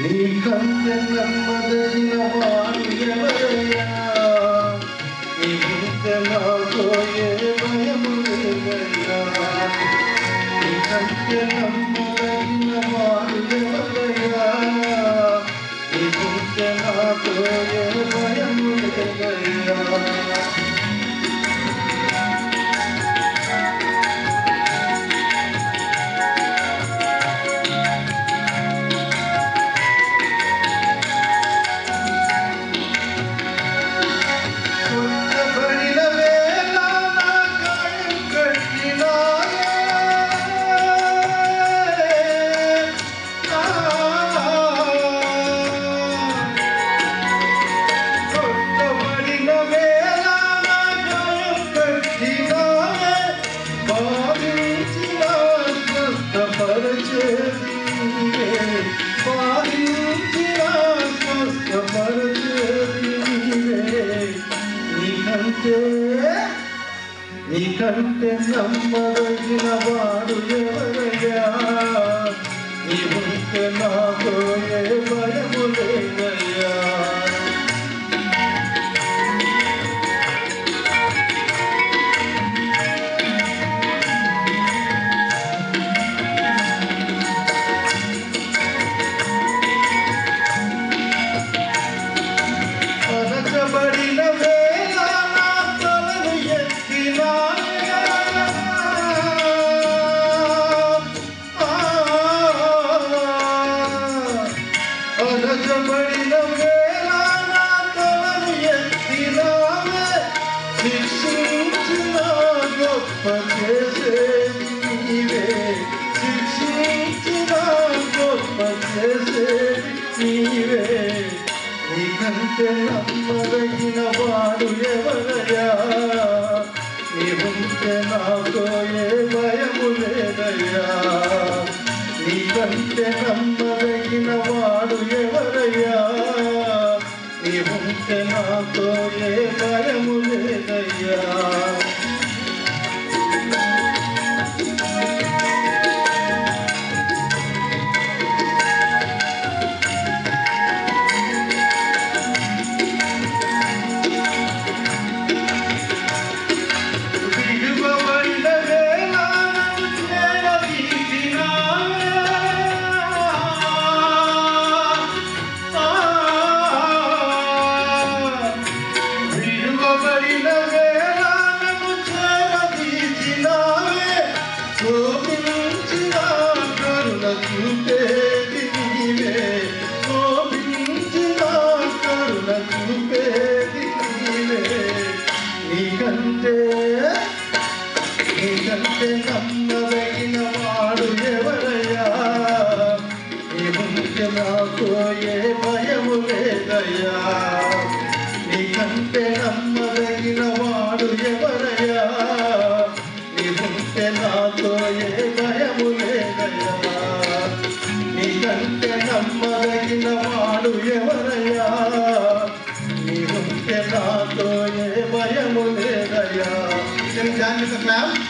నీకంటే నమ్మదగిన వాడు ఎవరయ్యా? నీకుంటే నాతో ఏ భయము లేదయ్యా. నీకంటే నమ్మదగిన వాడు ఎవరయ్యా? నీకుంటే నాతో ఏ భయము లేదయ్యా. నీకంటే నమ్మదగిన వాడు ఎవరయ్యా? నీవుంటే నాతో ఏ భయము లేదయ్యా. అనచబడిన వేళ నా తలను ఎత్తినా అనచబడిన వేళ నా తలను ఎత్తినావే. శిక్షించిన గొప్ప చేసేది నీవే. శిక్షించిన గొప్ప చేసేది నీవే. నీకంటే నమ్మదగిన వాడు ఎవరయ్యా? నీవుంటే నాతో ఏ భయము లేదయ్యా. నీకంటే నమ్మదగిన వాడు ఎవరయ్యా? నీవుంటే నాతో ఏ భయము లేదయ్యా. నీకంటే నమ్మదగిన వాడు ఎవరయ్యా? నీవుంటే నాతో ఏ భయము లేదయ్యా. నీకంటే నమ్మదగిన వాడు ఎవరయ్యా? నీవుంటే నాతో ఏ భయము లేదయ్యా. నీకంటే నమ్మదగిన వాడు ఎవరయ్యా? నీవుంటే నాతో ఏ భయము లేదయ్యా. Can you join with the clap?